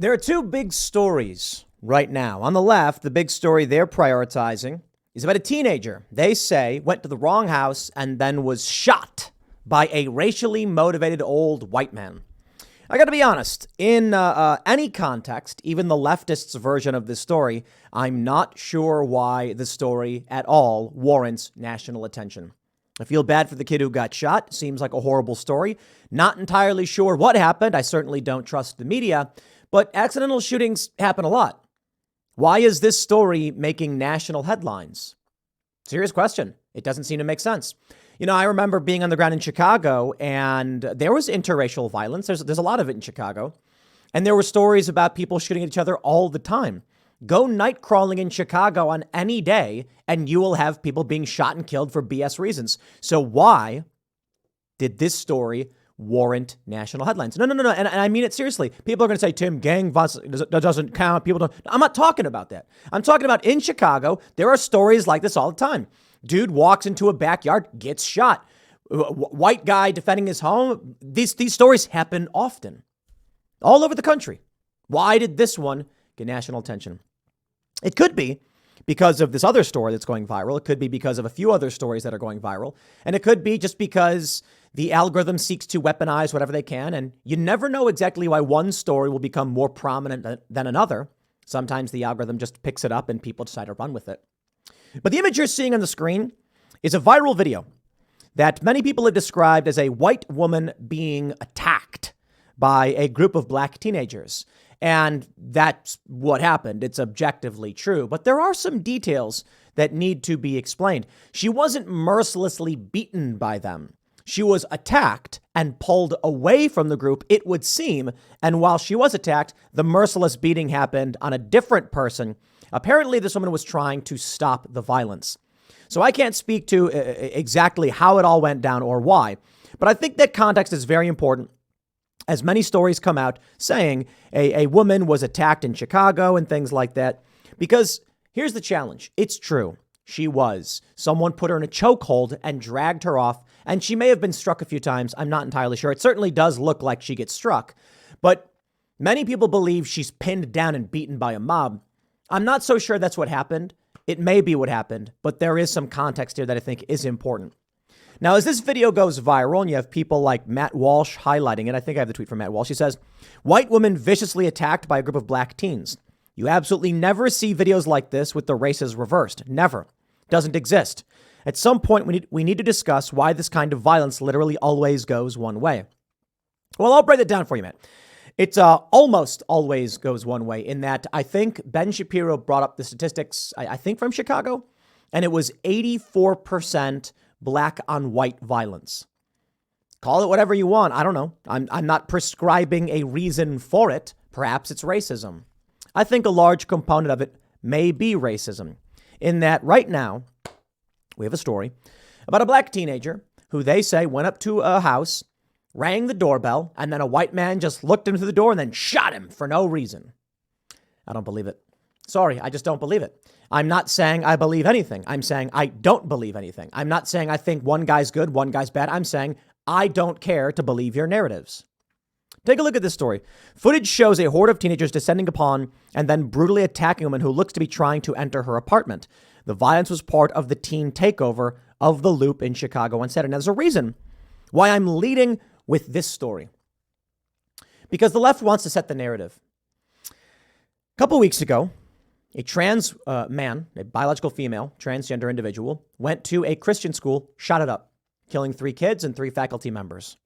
There are two big stories right now. On the left, the big story they're prioritizing is about a teenager they say went to the wrong house and then was shot by a racially motivated old white man. I got to be honest, in any context, even the leftists' version of this story, I'm not sure why the story at all warrants national attention. I feel bad for the kid who got shot. Seems like a horrible story. Not entirely sure what happened. I certainly don't trust the media, but accidental shootings happen a lot. Why is this story making national headlines? Serious question. It doesn't seem to make sense. You know, I remember being on the ground in Chicago, and there was interracial violence. There's a lot of it in Chicago. And there were stories about people shooting at each other all the time. Go night crawling in Chicago on any day, and you will have people being shot and killed for BS reasons. So why did this story warrant national headlines? No. And I mean it seriously. People are going to say, Tim, gang violence doesn't count. People don't. I'm not talking about that. I'm talking about in Chicago, there are stories like this all the time. Dude walks into a backyard, gets shot. White guy defending his home. These stories happen often all over the country. Why did this one get national attention? It could be because of this other story that's going viral. It could be because of a few other stories that are going viral. And it could be just because the algorithm seeks to weaponize whatever they can. And you never know exactly why one story will become more prominent than another. Sometimes the algorithm just picks it up and people decide to run with it. But the image you're seeing on the screen is a viral video that many people have described as a white woman being attacked by a group of black teenagers. And that's what happened. It's objectively true. But there are some details that need to be explained. She wasn't mercilessly beaten by them. She was attacked and pulled away from the group, it would seem. And while she was attacked, the merciless beating happened on a different person. Apparently, this woman was trying to stop the violence. So I can't speak to exactly how it all went down or why. But I think that context is very important, as many stories come out saying a woman was attacked in Chicago and things like that. Because here's the challenge. It's true. She was. Someone put her in a chokehold and dragged her off. And she may have been struck a few times. I'm not entirely sure. It certainly does look like she gets struck. But many people believe she's pinned down and beaten by a mob. I'm not so sure that's what happened. It may be what happened, but there is some context here that I think is important. Now, as this video goes viral and you have people like Matt Walsh highlighting it, I think I have the tweet from Matt Walsh. He says, white woman viciously attacked by a group of black teens. You absolutely never see videos like this with the races reversed. Never. Doesn't exist. At some point, we need to discuss why this kind of violence literally always goes one way. Well, I'll break it down for you, Matt. It's almost always goes one way in that I think Ben Shapiro brought up the statistics, I think from Chicago, and it was 84% black on white violence. Call it whatever you want. I don't know. I'm not prescribing a reason for it. Perhaps it's racism. I think a large component of it may be racism in that right now we have a story about a black teenager who they say went up to a house, rang the doorbell, and then a white man just looked into the door and then shot him for no reason. I don't believe it. Sorry, I just don't believe it. I'm not saying I believe anything. I'm saying I don't believe anything. I'm not saying I think one guy's good, one guy's bad. I'm saying I don't care to believe your narratives. Take a look at this story. Footage shows a horde of teenagers descending upon and then brutally attacking a woman who looks to be trying to enter her apartment. The violence was part of the teen takeover of the Loop in Chicago on Saturday. Now, there's a reason why I'm leading with this story, because the left wants to set the narrative. A couple of weeks ago, a trans man, a biological female, transgender individual, went to a Christian school, shot it up, killing 3 kids and 3 faculty members.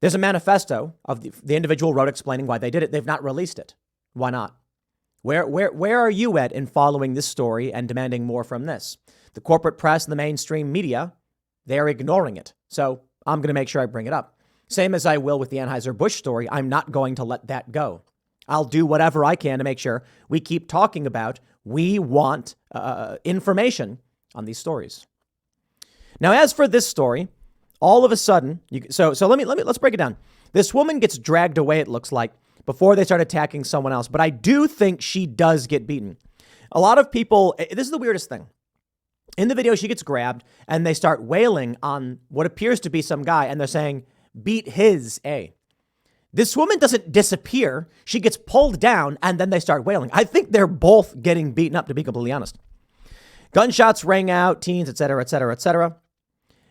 There's a manifesto of the individual wrote explaining why they did it. They've not released it. Why not? Where are you at in following this story and demanding more from this? The corporate press and the mainstream media, they're ignoring it. So I'm going to make sure I bring it up. Same as I will with the Anheuser-Busch story. I'm not going to let that go. I'll do whatever I can to make sure we keep talking about, we want information on these stories. Now, as for this story, all of a sudden, let's break it down. This woman gets dragged away, it looks like, before they start attacking someone else. But I do think she does get beaten. A lot of people, this is the weirdest thing. In the video, she gets grabbed and they start wailing on what appears to be some guy. And they're saying, beat his A. This woman doesn't disappear. She gets pulled down and then they start wailing. I think they're both getting beaten up, to be completely honest. Gunshots rang out, teens, et cetera, et cetera, et cetera.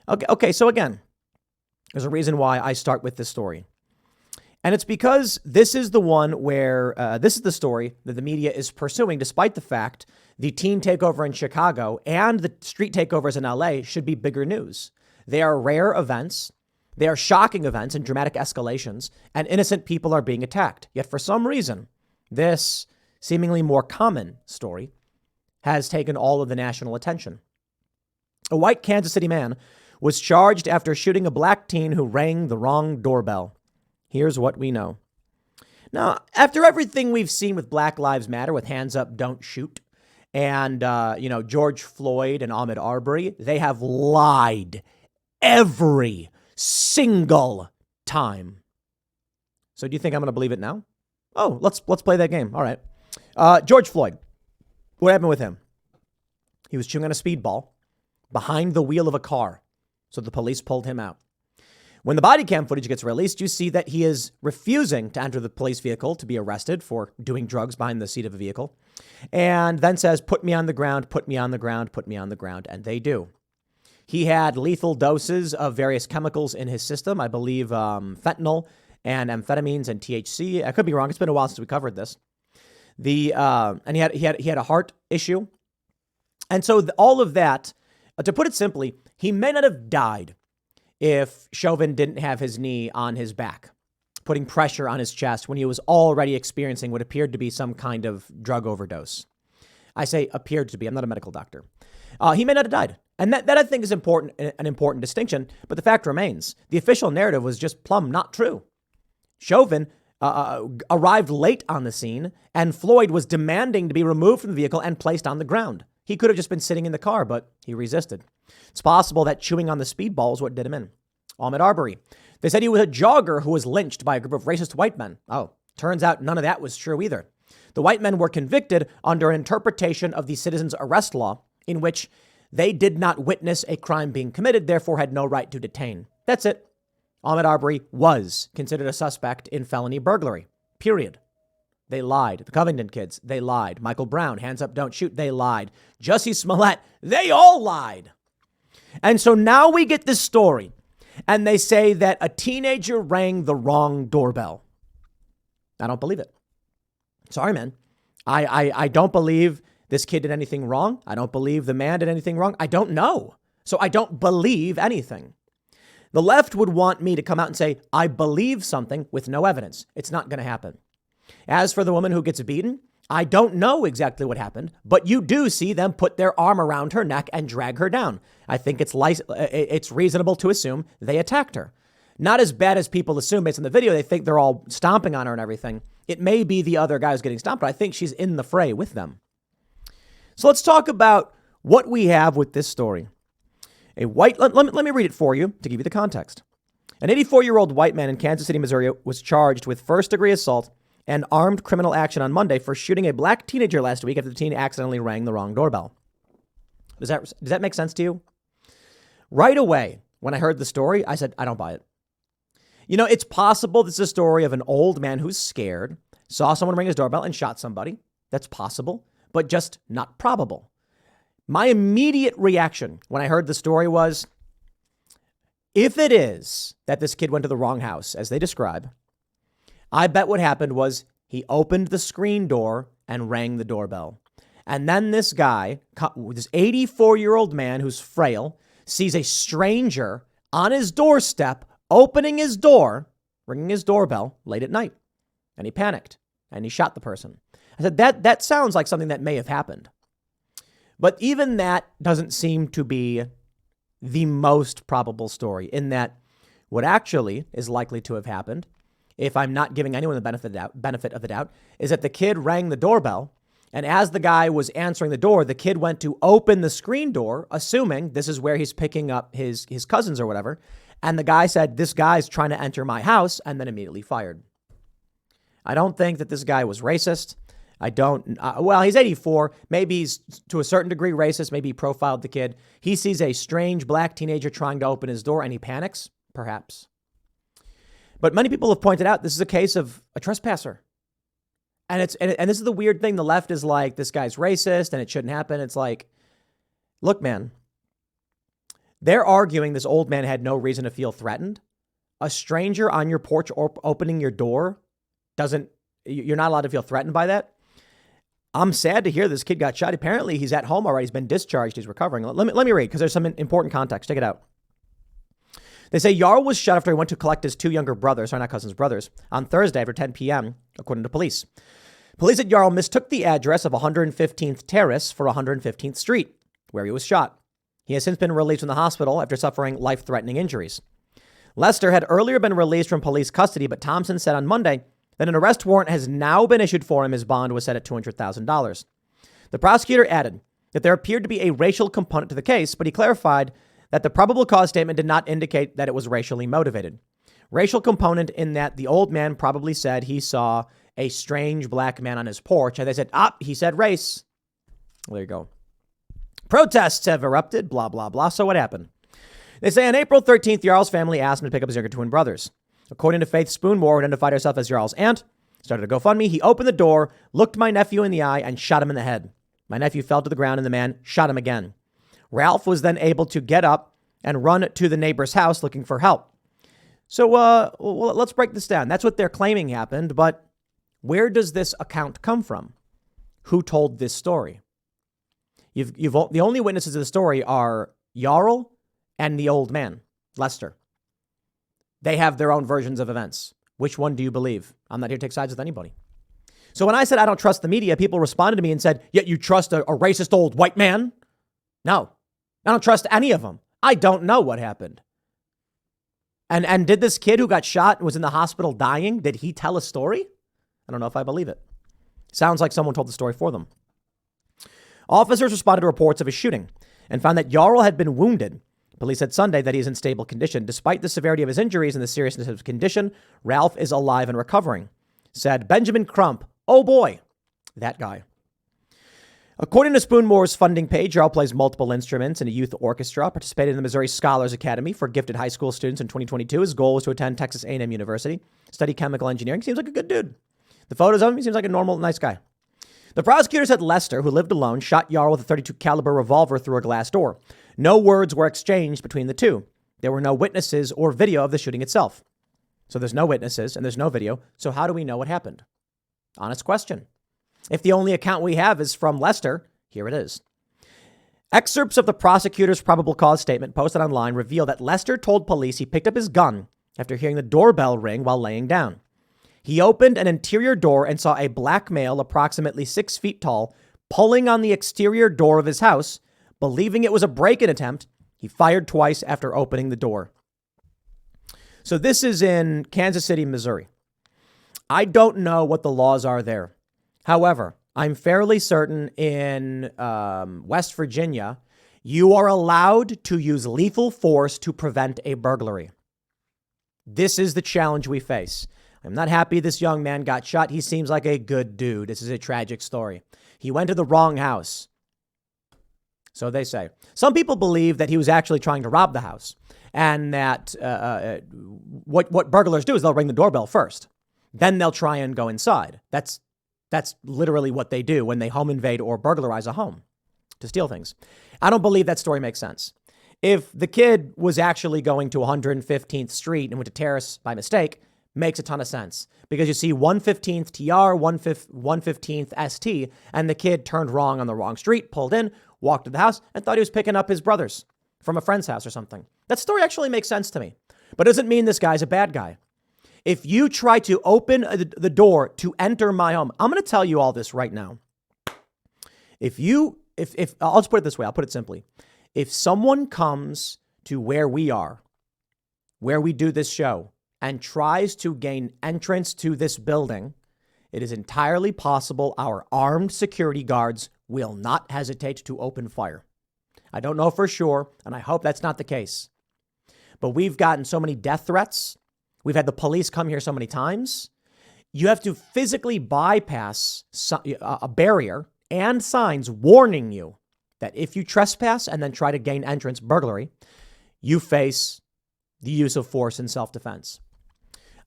Okay, so again, there's a reason why I start with this story. And it's because this is the one where this is the story that the media is pursuing, despite the fact the teen takeover in Chicago and the street takeovers in LA should be bigger news. They are rare events. They are shocking events and dramatic escalations, and innocent people are being attacked. Yet for some reason, this seemingly more common story has taken all of the national attention. A white Kansas City man was charged after shooting a black teen who rang the wrong doorbell. Here's what we know. Now, after everything we've seen with Black Lives Matter, with Hands Up, Don't Shoot, and, George Floyd and Ahmaud Arbery, they have lied every single time. So do you think I'm going to believe it now? Oh, let's play that game. All right. George Floyd. What happened with him? He was chewing on a speedball behind the wheel of a car. So the police pulled him out. When the body cam footage gets released, you see that he is refusing to enter the police vehicle to be arrested for doing drugs behind the seat of a vehicle. And then says, put me on the ground, put me on the ground, put me on the ground. And they do. He had lethal doses of various chemicals in his system. I believe fentanyl and amphetamines and THC. I could be wrong. It's been a while since we covered this. And he had a heart issue. And so all of that, to put it simply, he may not have died if Chauvin didn't have his knee on his back, putting pressure on his chest when he was already experiencing what appeared to be some kind of drug overdose. I say appeared to be. I'm not a medical doctor. He may not have died. And that I think is important, an important distinction. But the fact remains, the official narrative was just plumb not true. Chauvin arrived late on the scene, and Floyd was demanding to be removed from the vehicle and placed on the ground. He could have just been sitting in the car, but he resisted. It's possible that chewing on the speedball is what did him in. Ahmaud Arbery. They said he was a jogger who was lynched by a group of racist white men. Oh, turns out none of that was true either. The white men were convicted under an interpretation of the citizen's arrest law, in which they did not witness a crime being committed, therefore had no right to detain. That's it. Ahmaud Arbery was considered a suspect in felony burglary. Period. They lied. The Covington kids, they lied. Michael Brown, Hands Up, Don't Shoot, they lied. Jussie Smollett, they all lied. And so now we get this story, and they say that a teenager rang the wrong doorbell. I don't believe it. Sorry, man. I don't believe this kid did anything wrong. I don't believe the man did anything wrong. I don't know. So I don't believe anything. The left would want me to come out and say, I believe something with no evidence. It's not going to happen. As for the woman who gets beaten, I don't know exactly what happened, but you do see them put their arm around her neck and drag her down. I think it's reasonable to assume they attacked her. Not as bad as people assume based on the video. They think they're all stomping on her and everything. It may be the other guy who's getting stomped, but I think she's in the fray with them. So let's talk about what we have with this story. Let me read it for you to give you the context. An 84-year-old white man in Kansas City, Missouri was charged with first-degree assault and armed criminal action on Monday for shooting a black teenager last week after the teen accidentally rang the wrong doorbell. Does that make sense to you? Right away, when I heard the story, I said, I don't buy it. You know, it's possible this is a story of an old man who's scared, saw someone ring his doorbell and shot somebody. That's possible, but just not probable. My immediate reaction when I heard the story was, if it is that this kid went to the wrong house, as they describe, I bet what happened was he opened the screen door and rang the doorbell. And then this guy, this 84-year-old man who's frail, sees a stranger on his doorstep, opening his door, ringing his doorbell late at night. And he panicked and he shot the person. I said, that sounds like something that may have happened. But even that doesn't seem to be the most probable story, in that what actually is likely to have happened, if I'm not giving anyone the benefit of the doubt, is that the kid rang the doorbell, and as the guy was answering the door, the kid went to open the screen door, assuming this is where he's picking up his cousins or whatever, and the guy said, this guy's trying to enter my house, and then immediately fired. I don't think that this guy was racist. He's 84. Maybe he's to a certain degree racist. Maybe he profiled the kid. He sees a strange black teenager trying to open his door and he panics, perhaps. But many people have pointed out this is a case of a trespasser. And this is the weird thing. The left is like, this guy's racist and it shouldn't happen. It's like, look, man, they're arguing this old man had no reason to feel threatened. A stranger on your porch or opening your door you're not allowed to feel threatened by that. I'm sad to hear this kid got shot. Apparently he's at home already. He's been discharged. He's recovering. Let me read, because there's some important context. Check it out. They say Yarl was shot after he went to collect his two younger brothers, not cousins, brothers, on Thursday after 10 p.m., according to police. Police at Yarl mistook the address of 115th Terrace for 115th Street, where he was shot. He has since been released from the hospital after suffering life-threatening injuries. Lester had earlier been released from police custody, but Thompson said on Monday that an arrest warrant has now been issued for him. His bond was set at $200,000. The prosecutor added that there appeared to be a racial component to the case, but he clarified that the probable cause statement did not indicate that it was racially motivated. Racial component in that the old man probably said he saw a strange black man on his porch, and they said, he said race. There you go. Protests have erupted, blah, blah, blah. So what happened? They say on April 13th, Yarl's family asked him to pick up his younger twin brothers. According to Faith Spoonmore, who identified herself as Yarl's aunt, started a GoFundMe. He opened the door, looked my nephew in the eye, and shot him in the head. My nephew fell to the ground, and the man shot him again. Ralph was then able to get up and run to the neighbor's house looking for help. So let's break this down. That's what they're claiming happened, but where does this account come from? Who told this story? The only witnesses of the story are Yarl and the old man, Lester. They have their own versions of events. Which one do you believe? I'm not here to take sides with anybody. So when I said I don't trust the media, people responded to me and said, yet you trust a racist old white man? No, I don't trust any of them. I don't know what happened. And did this kid who got shot and was in the hospital dying, did he tell a story? I don't know if I believe it. Sounds like someone told the story for them. Officers responded to reports of a shooting and found that Yarl had been wounded. Police said Sunday that he is in stable condition. Despite the severity of his injuries and the seriousness of his condition, Ralph is alive and recovering, said Benjamin Crump. Oh boy, that guy. According to Spoonmore's funding page, Yarl plays multiple instruments in a youth orchestra, participated in the Missouri Scholars Academy for gifted high school students in 2022. His goal was to attend Texas A&M University, study chemical engineering. Seems like a good dude. The photos of him, he seems like a normal, nice guy. The prosecutor said Lester, who lived alone, shot Yarl with a .32 caliber revolver through a glass door. No words were exchanged between the two. There were no witnesses or video of the shooting itself. So there's no witnesses and there's no video. So how do we know what happened? Honest question. If the only account we have is from Lester, here it is. Excerpts of the prosecutor's probable cause statement posted online reveal that Lester told police he picked up his gun after hearing the doorbell ring while laying down. He opened an interior door and saw a black male approximately 6 feet tall pulling on the exterior door of his house. Believing it was a break-in attempt, he fired twice after opening the door. So this is in Kansas City, Missouri. I don't know what the laws are there. However, I'm fairly certain in West Virginia, you are allowed to use lethal force to prevent a burglary. This is the challenge we face. I'm not happy this young man got shot. He seems like a good dude. This is a tragic story. He went to the wrong house. So they say. Some people believe that he was actually trying to rob the house and that what burglars do is they'll ring the doorbell first. Then they'll try and go inside. That's literally what they do when they home invade or burglarize a home to steal things. I don't believe that story makes sense. If the kid was actually going to 115th Street and went to Terrace by mistake, makes a ton of sense because you see 115th TR, 115th ST, and the kid turned wrong on the wrong street, pulled in, walked to the house, and thought he was picking up his brothers from a friend's house or something. That story actually makes sense to me, but doesn't mean this guy's a bad guy. If you try to open the door to enter my home, I'm going to tell you all this right now. If I'll just put it this way, I'll put it simply. If someone comes to where we are, where we do this show, and tries to gain entrance to this building, it is entirely possible our armed security guards will not hesitate to open fire. I don't know for sure, and I hope that's not the case. But we've gotten so many death threats. We've had the police come here so many times. You have to physically bypass a barrier and signs warning you that if you trespass and then try to gain entrance, burglary, you face the use of force in self-defense.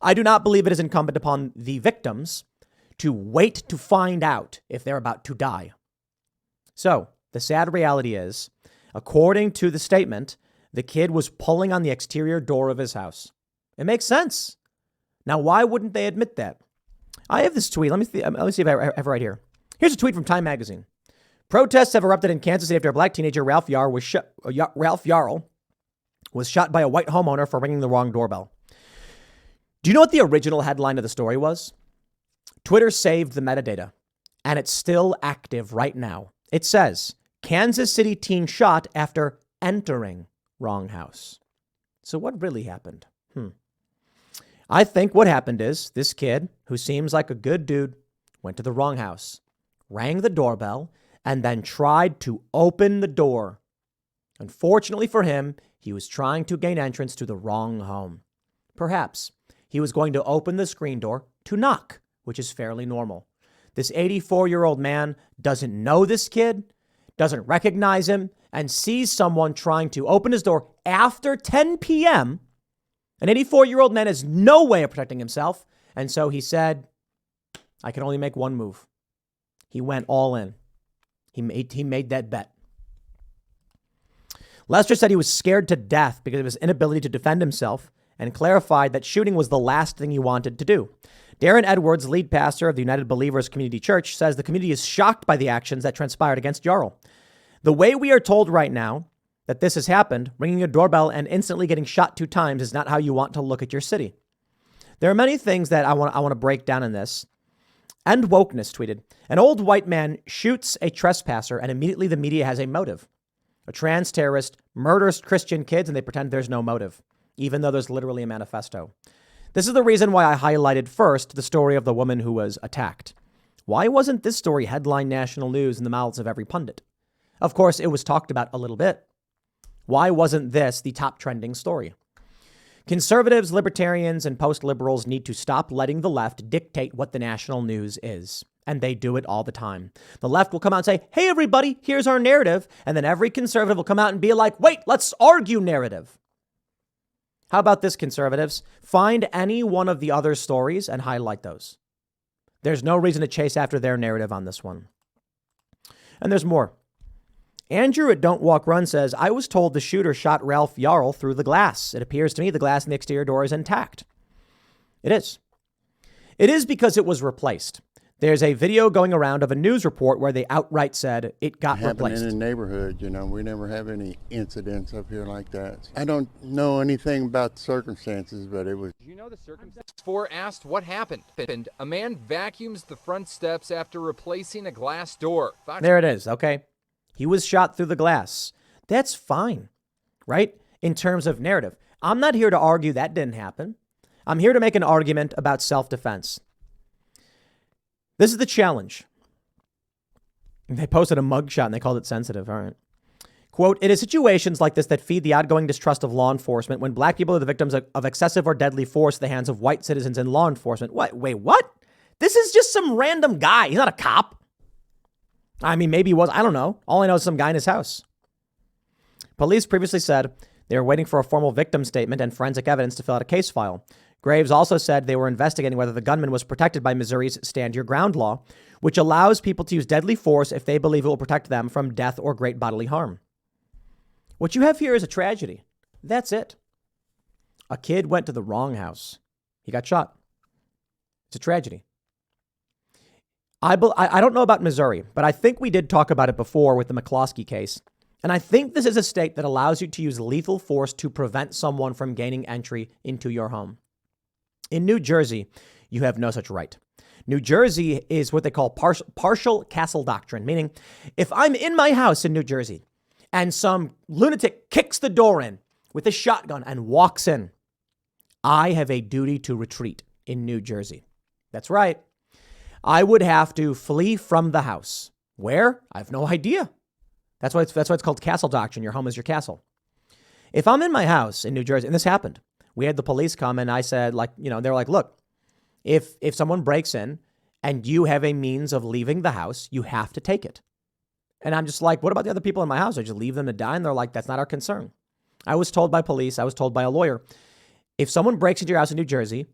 I do not believe it is incumbent upon the victims to wait to find out if they're about to die. So the sad reality is, according to the statement, the kid was pulling on the exterior door of his house. It makes sense. Now, why wouldn't they admit that? I have this tweet. Let me see if I have it right here. Here's a tweet from Time Magazine. Protests have erupted in Kansas City after a black teenager, Ralph Yarl, was shot by a white homeowner for ringing the wrong doorbell. Do you know what the original headline of the story was? Twitter saved the metadata, and it's still active right now. It says, Kansas City teen shot after entering wrong house. So what really happened? I think what happened is this kid, who seems like a good dude, went to the wrong house, rang the doorbell, and then tried to open the door. Unfortunately for him, he was trying to gain entrance to the wrong home. Perhaps he was going to open the screen door to knock, which is fairly normal. This 84-year-old man doesn't know this kid, doesn't recognize him, and sees someone trying to open his door after 10 p.m. An 84-year-old man has no way of protecting himself. And so he said, I can only make one move. He went all in. He made that bet. Lester said he was scared to death because of his inability to defend himself and clarified that shooting was the last thing he wanted to do. Darren Edwards, lead pastor of the United Believers Community Church, says the community is shocked by the actions that transpired against Yarl. The way we are told right now that this has happened, ringing a doorbell and instantly getting shot 2 times, is not how you want to look at your city. There are many things that I want to break down in this. End Wokeness tweeted, an old white man shoots a trespasser and immediately the media has a motive. A trans terrorist murders Christian kids and they pretend there's no motive, even though there's literally a manifesto. This is the reason why I highlighted first the story of the woman who was attacked. Why wasn't this story headline national news in the mouths of every pundit? Of course, it was talked about a little bit. Why wasn't this the top trending story? Conservatives, libertarians, and post-liberals need to stop letting the left dictate what the national news is. And they do it all the time. The left will come out and say, hey, everybody, here's our narrative. And then every conservative will come out and be like, wait, let's argue narrative. How about this, conservatives? Find any one of the other stories and highlight those. There's no reason to chase after their narrative on this one. And there's more. Andrew at Don't Walk Run says, I was told the shooter shot Ralph Yarl through the glass. It appears to me the glass in the exterior door is intact. It is. It is because it was replaced. There's a video going around of a news report where they outright said it got replaced. In the neighborhood, we never have any incidents up here like that. I don't know anything about the circumstances, but it was. Do you know the circumstances? 4 asked what happened. A man vacuums the front steps after replacing a glass door. There it is. Okay. He was shot through the glass. That's fine, right? In terms of narrative. I'm not here to argue that didn't happen. I'm here to make an argument about self-defense. This is the challenge. They posted a mugshot and they called it sensitive. All right. Quote, it is situations like this that feed the ongoing distrust of law enforcement when black people are the victims of excessive or deadly force at the hands of white citizens in law enforcement. What? Wait, what? This is just some random guy. He's not a cop. I mean, maybe he was. I don't know. All I know is some guy in his house. Police previously said they were waiting for a formal victim statement and forensic evidence to fill out a case file. Graves also said they were investigating whether the gunman was protected by Missouri's Stand Your Ground law, which allows people to use deadly force if they believe it will protect them from death or great bodily harm. What you have here is a tragedy. That's it. A kid went to the wrong house. He got shot. It's a tragedy. I don't know about Missouri, but I think we did talk about it before with the McCloskey case. And I think this is a state that allows you to use lethal force to prevent someone from gaining entry into your home. In New Jersey, you have no such right. New Jersey is what they call partial castle doctrine, meaning if I'm in my house in New Jersey and some lunatic kicks the door in with a shotgun and walks in, I have a duty to retreat in New Jersey. That's right. I would have to flee from the house. Where? I have no idea. That's why it's called castle doctrine. Your home is your castle. If I'm in my house in New Jersey, and this happened, we had the police come and I said, they're like, look, if someone breaks in and you have a means of leaving the house, you have to take it. And I'm just like, what about the other people in my house? I just leave them to die? And they're like, that's not our concern. I was told by police, I was told by a lawyer, if someone breaks into your house in New Jersey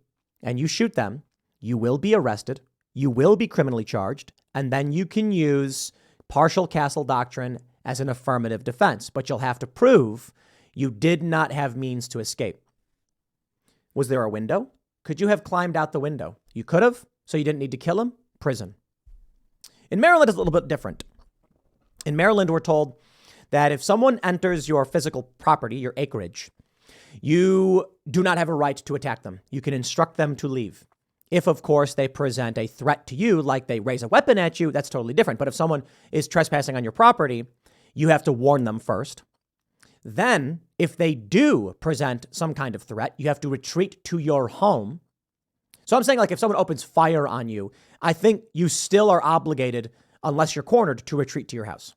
and you shoot them, you will be arrested, you will be criminally charged, and then you can use partial castle doctrine as an affirmative defense, but you'll have to prove you did not have means to escape. Was there a window? Could you have climbed out the window? You could have, so you didn't need to kill him. Prison. In Maryland, it's a little bit different. In Maryland, we're told that if someone enters your physical property, your acreage, you do not have a right to attack them. You can instruct them to leave. If, of course, they present a threat to you, like they raise a weapon at you, that's totally different. But if someone is trespassing on your property, you have to warn them first. Then, if they do present some kind of threat, you have to retreat to your home. So I'm saying, like, if someone opens fire on you, I think you still are obligated, unless you're cornered, to retreat to your house.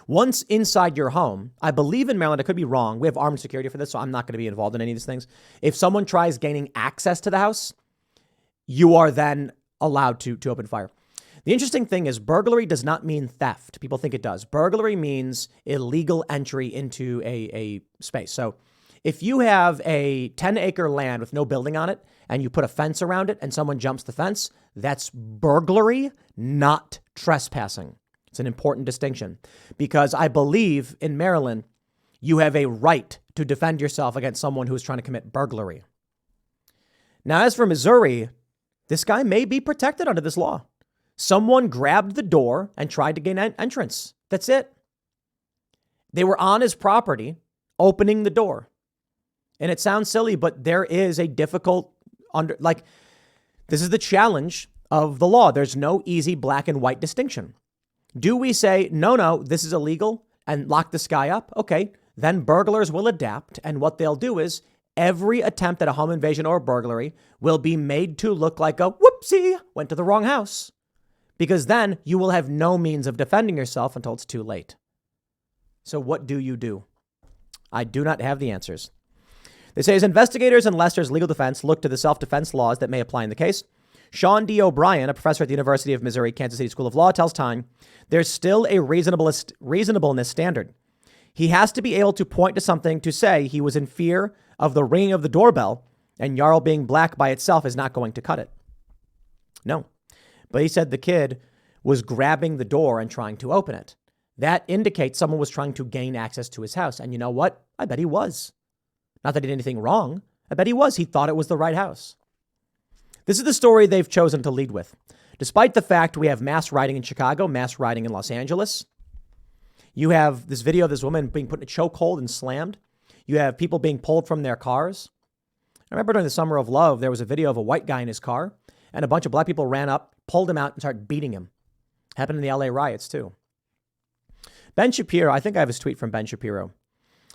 Once inside your home, I believe in Maryland, I could be wrong. We have armed security for this, so I'm not going to be involved in any of these things. If someone tries gaining access to the house, you are then allowed to open fire. The interesting thing is burglary does not mean theft. People think it does. Burglary means illegal entry into a space. So if you have a 10-acre land with no building on it and you put a fence around it and someone jumps the fence, that's burglary, not trespassing. It's an important distinction because I believe in Maryland, you have a right to defend yourself against someone who is trying to commit burglary. Now, as for Missouri, this guy may be protected under this law. Someone grabbed the door and tried to gain entrance. That's it. They were on his property, opening the door. And it sounds silly, but there is a difficult this is the challenge of the law. There's no easy black and white distinction. Do we say, no, this is illegal and lock this guy up? Okay, then burglars will adapt. And what they'll do is every attempt at a home invasion or burglary will be made to look like a whoopsie, went to the wrong house. Because then you will have no means of defending yourself until it's too late. So what do you do? I do not have the answers. They say as investigators in Lester's legal defense look to the self-defense laws that may apply in the case, Sean D. O'Brien, a professor at the University of Missouri, Kansas City School of Law, tells Time there's still a reasonableness standard. He has to be able to point to something to say he was in fear of the ringing of the doorbell, and Yarl being black by itself is not going to cut it. No. But he said the kid was grabbing the door and trying to open it. That indicates someone was trying to gain access to his house. And you know what? I bet he was. Not that he did anything wrong. I bet he was. He thought it was the right house. This is the story they've chosen to lead with. Despite the fact we have mass rioting in Chicago, mass rioting in Los Angeles, you have this video of this woman being put in a chokehold and slammed. You have people being pulled from their cars. I remember during the Summer of Love, there was a video of a white guy in his car, and a bunch of black people ran up, pulled him out, and started beating him. Happened in the LA riots, too. Ben Shapiro, I think I have his tweet from Ben Shapiro.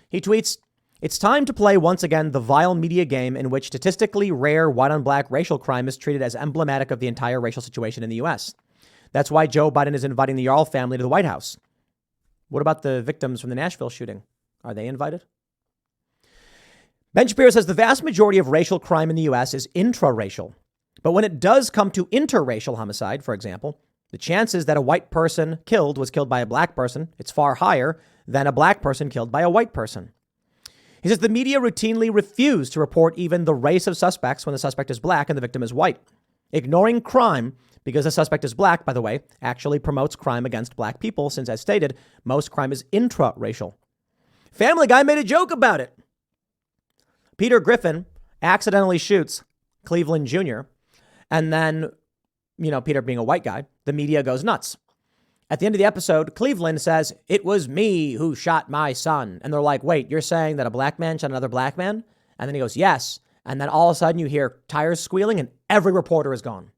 He tweets, "It's time to play once again the vile media game in which statistically rare white-on-black racial crime is treated as emblematic of the entire racial situation in the U.S. That's why Joe Biden is inviting the Yarl family to the White House. What about the victims from the Nashville shooting? Are they invited?" Ben Shapiro says the vast majority of racial crime in the U.S. is intraracial. But when it does come to interracial homicide, for example, the chances that a white person was killed by a black person, it's far higher than a black person killed by a white person. He says the media routinely refuse to report even the race of suspects when the suspect is black and the victim is white. Ignoring crime because the suspect is black, by the way, actually promotes crime against black people, since, as stated, most crime is intraracial. Family Guy made a joke about it. Peter Griffin accidentally shoots Cleveland Jr., and then, Peter being a white guy, the media goes nuts. At the end of the episode, Cleveland says, "It was me who shot my son." And they're like, "Wait, you're saying that a black man shot another black man?" And then he goes, "Yes." And then all of a sudden you hear tires squealing and every reporter is gone.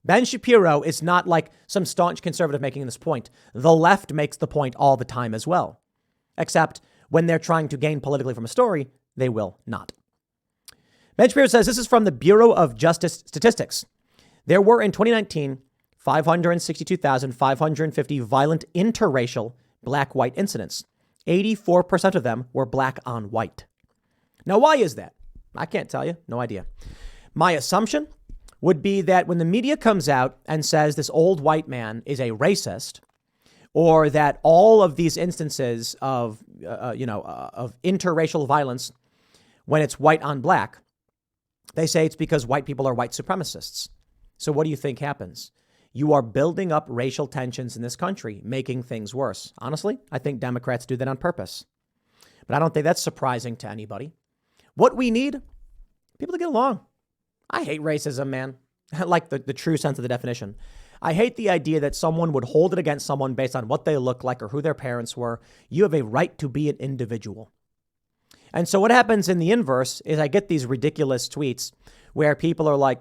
Ben Shapiro is not like some staunch conservative making this point. The left makes the point all the time as well. Except when they're trying to gain politically from a story, they will not. Ben Shapiro says this is from the Bureau of Justice Statistics. There were in 2019, 562,550 violent interracial black-white incidents. 84% of them were black on white. Now, why is that? I can't tell you. No idea. My assumption would be that when the media comes out and says this old white man is a racist, or that all of these instances of interracial violence, when it's white on black, They say it's because white people are white supremacists. So what do you think happens? You are building up racial tensions in this country, making things worse. Honestly, I think Democrats do that on purpose. But I don't think that's surprising to anybody. What we need, people to get along. I hate racism, man. Like the true sense of the definition. I hate the idea that someone would hold it against someone based on what they look like or who their parents were. You have a right to be an individual. And so what happens in the inverse is I get these ridiculous tweets where people are like,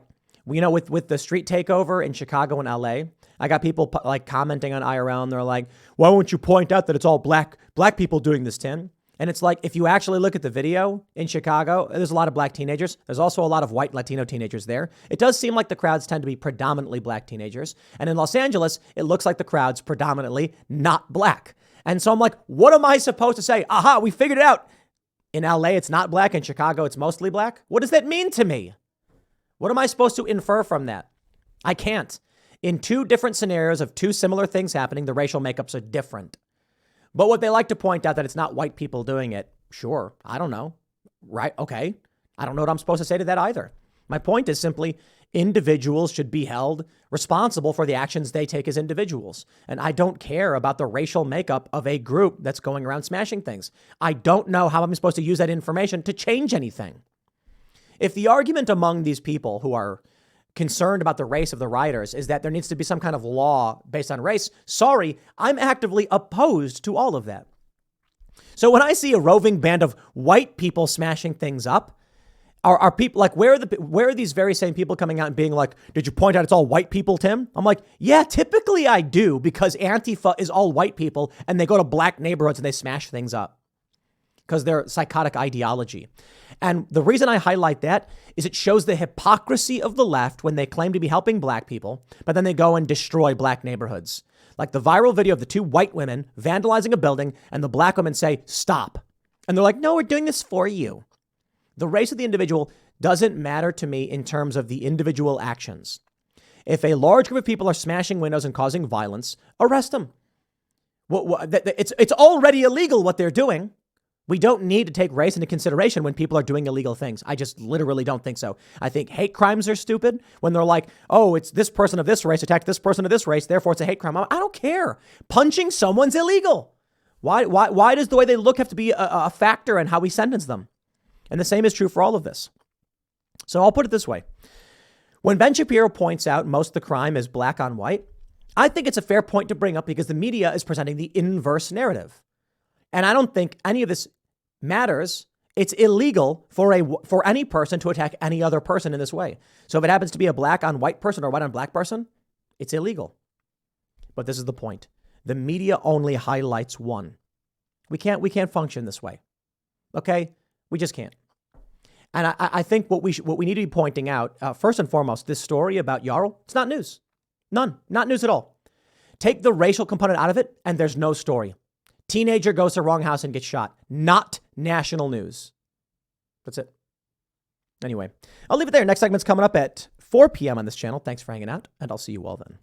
you know, with the street takeover in Chicago and LA, I got people like commenting on IRL and they're like, why won't you point out that it's all black people doing this, Tim? And it's like, if you actually look at the video in Chicago, there's a lot of black teenagers. There's also a lot of white Latino teenagers there. It does seem like the crowds tend to be predominantly black teenagers. And in Los Angeles, it looks like the crowd's predominantly not black. And so I'm like, what am I supposed to say? Aha, we figured it out. In LA, it's not black. In Chicago, it's mostly black. What does that mean to me? What am I supposed to infer from that? I can't. In two different scenarios of two similar things happening, the racial makeups are different. But what they like to point out that it's not white people doing it. Sure. I don't know. Right. Okay. I don't know what I'm supposed to say to that either. My point is simply individuals should be held responsible for the actions they take as individuals. And I don't care about the racial makeup of a group that's going around smashing things. I don't know how I'm supposed to use that information to change anything. If the argument among these people who are concerned about the race of the rioters is that there needs to be some kind of law based on race, sorry, I'm actively opposed to all of that. So when I see a roving band of white people smashing things up, are people like, where are these very same people coming out and being like, did you point out it's all white people, Tim? I'm like, yeah, typically I do, because Antifa is all white people and they go to black neighborhoods and they smash things up because they're psychotic ideology. And the reason I highlight that is it shows the hypocrisy of the left when they claim to be helping black people, but then they go and destroy black neighborhoods. Like the viral video of the two white women vandalizing a building and the black women say, stop. And they're like, no, we're doing this for you. The race of the individual doesn't matter to me in terms of the individual actions. If a large group of people are smashing windows and causing violence, arrest them. It's already illegal what they're doing. We don't need to take race into consideration when people are doing illegal things. I just literally don't think so. I think hate crimes are stupid when they're like, oh, it's this person of this race attacked this person of this race, therefore it's a hate crime. I don't care. Punching someone's illegal. Why does the way they look have to be a factor in how we sentence them? And the same is true for all of this. So I'll put it this way. When Ben Shapiro points out most of the crime is black on white, I think it's a fair point to bring up because the media is presenting the inverse narrative. And I don't think any of this matters. It's illegal for any person to attack any other person in this way. So if it happens to be a black on white person or white on black person, it's illegal. But this is the point. The media only highlights one. We can't function this way. Okay? We just can't. And I think what we need to be pointing out, first and foremost, this story about Yarl, it's not news. None. Not news at all. Take the racial component out of it, and there's no story. Teenager goes to wrong house and gets shot. Not national news. That's it. Anyway, I'll leave it there. Next segment's coming up at 4 p.m. on this channel. Thanks for hanging out, and I'll see you all then.